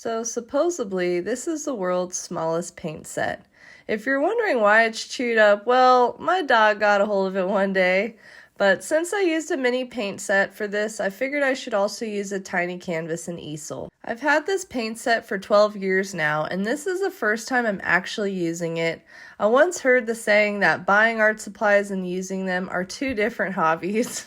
So supposedly, this is the world's smallest paint set. If you're wondering why it's chewed up, well, my dog got a hold of it one day. But since I used a mini paint set for this, I figured I should also use a tiny canvas and easel. I've had this paint set for 12 years now, and this is the first time I'm actually using it. I once heard the saying that buying art supplies and using them are two different hobbies.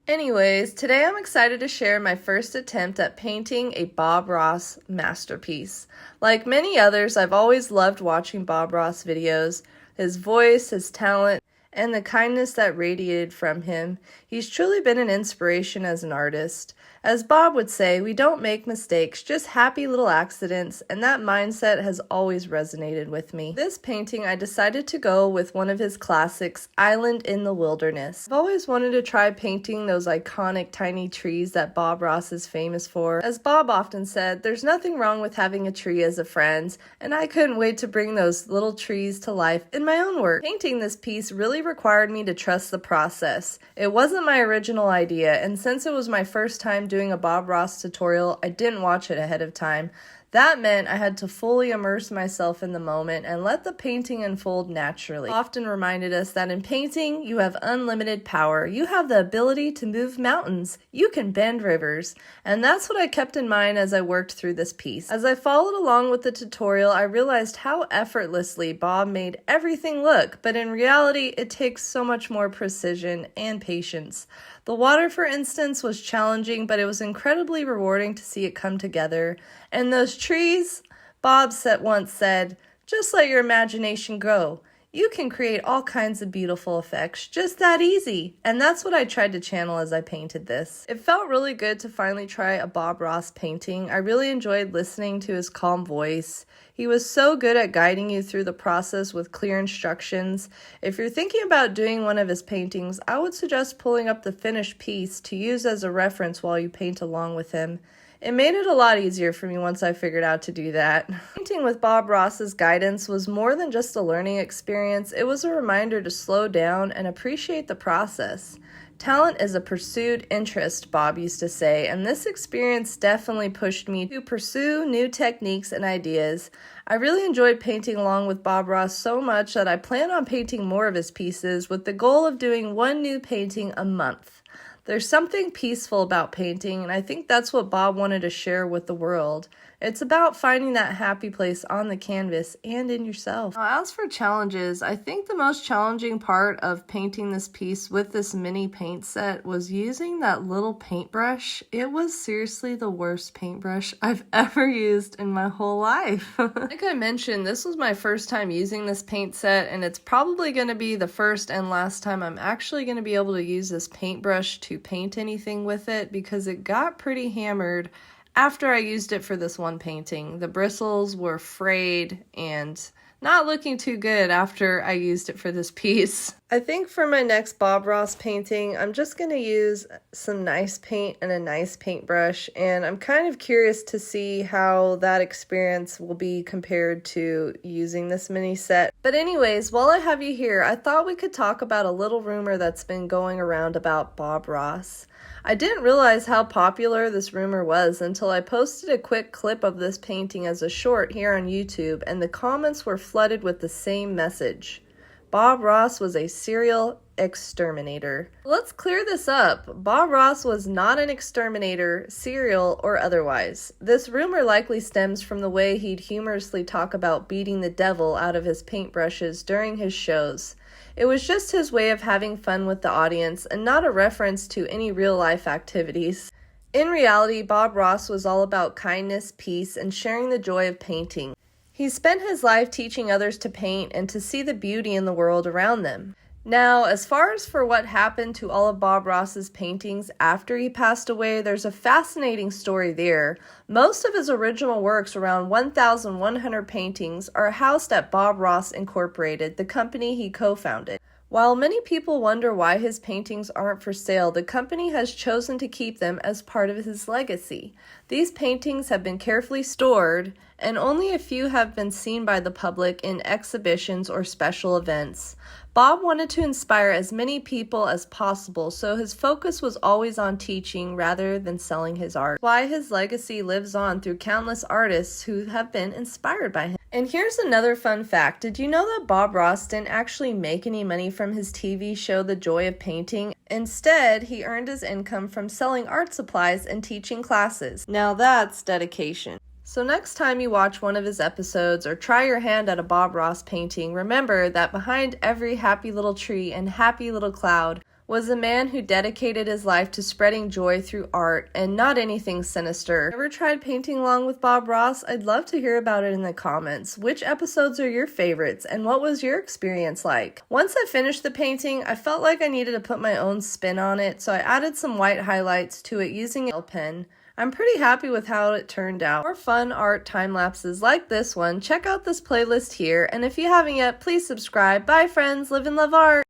Anyways, today I'm excited to share my first attempt at painting a Bob Ross masterpiece. Like many others, I've always loved watching Bob Ross videos. His voice, his talent, and the kindness that radiated from him. He's truly been an inspiration as an artist. As Bob would say, we don't make mistakes, just happy little accidents, and that mindset has always resonated with me. This painting, I decided to go with one of his classics, Island in the Wilderness. I've always wanted to try painting those iconic tiny trees that Bob Ross is famous for. As Bob often said, there's nothing wrong with having a tree as a friend, and I couldn't wait to bring those little trees to life in my own work. Painting this piece really required me to trust the process. It wasn't my original idea, and since it was my first time doing a Bob Ross tutorial, I didn't watch it ahead of time. That meant I had to fully immerse myself in the moment and let the painting unfold naturally. Often reminded us that in painting, you have unlimited power. You have the ability to move mountains. You can bend rivers. And that's what I kept in mind as I worked through this piece. As I followed along with the tutorial, I realized how effortlessly Bob made everything look, but in reality, it takes so much more precision and patience. The water, for instance, was challenging, but it was incredibly rewarding to see it come together. And those trees, Bob once said, just let your imagination go. You can create all kinds of beautiful effects, just that easy. And that's what I tried to channel as I painted this. It felt really good to finally try a Bob Ross painting. I really enjoyed listening to his calm voice. He was so good at guiding you through the process with clear instructions. If you're thinking about doing one of his paintings, I would suggest pulling up the finished piece to use as a reference while you paint along with him. It made it a lot easier for me once I figured out to do that. Painting with Bob Ross's guidance was more than just a learning experience. It was a reminder to slow down and appreciate the process. Talent is a pursued interest, Bob used to say, and this experience definitely pushed me to pursue new techniques and ideas. I really enjoyed painting along with Bob Ross so much that I plan on painting more of his pieces with the goal of doing one new painting a month. There's something peaceful about painting, and I think that's what Bob wanted to share with the world. It's about finding that happy place on the canvas and in yourself. Now, as for challenges, I think the most challenging part of painting this piece with this mini paint set was using that little paintbrush. It was seriously the worst paintbrush I've ever used in my whole life. Like I mentioned, this was my first time using this paint set, and it's probably going to be the first and last time I'm actually going to be able to use this paintbrush to paint anything with it because it got pretty hammered after I used it for this one painting. The bristles were frayed and not looking too good after I used it for this piece. I think for my next Bob Ross painting, I'm just going to use some nice paint and a nice paintbrush, and I'm kind of curious to see how that experience will be compared to using this mini set. But anyways, while I have you here, I thought we could talk about a little rumor that's been going around about Bob Ross. I didn't realize how popular this rumor was until I posted a quick clip of this painting as a short here on YouTube, and the comments were flooded with the same message. Bob Ross was a serial exterminator. Let's clear this up. Bob Ross was not an exterminator, serial or otherwise. This rumor likely stems from the way he'd humorously talk about beating the devil out of his paintbrushes during his shows. It was just his way of having fun with the audience and not a reference to any real-life activities. In reality, Bob Ross was all about kindness, peace, and sharing the joy of painting. He spent his life teaching others to paint and to see the beauty in the world around them. Now, as far as for what happened to all of Bob Ross's paintings after he passed away, there's a fascinating story there. Most of his original works, around 1,100 paintings, are housed at Bob Ross Incorporated, the company he co-founded. While many people wonder why his paintings aren't for sale, the company has chosen to keep them as part of his legacy. These paintings have been carefully stored, and only a few have been seen by the public in exhibitions or special events. Bob wanted to inspire as many people as possible, so his focus was always on teaching rather than selling his art. Why his legacy lives on through countless artists who have been inspired by him. And here's another fun fact. Did you know that Bob Ross didn't actually make any money from his TV show The Joy of Painting? Instead, he earned his income from selling art supplies and teaching classes. Now that's dedication. So next time you watch one of his episodes or try your hand at a Bob Ross painting, remember that behind every happy little tree and happy little cloud was a man who dedicated his life to spreading joy through art and not anything sinister. Ever tried painting along with Bob Ross? I'd love to hear about it in the comments. Which episodes are your favorites and what was your experience like? Once I finished the painting, I felt like I needed to put my own spin on it, so I added some white highlights to it using a nail pen. I'm pretty happy with how it turned out. For fun art time lapses like this one, check out this playlist here, and if you haven't yet, please subscribe. Bye friends, live and love art!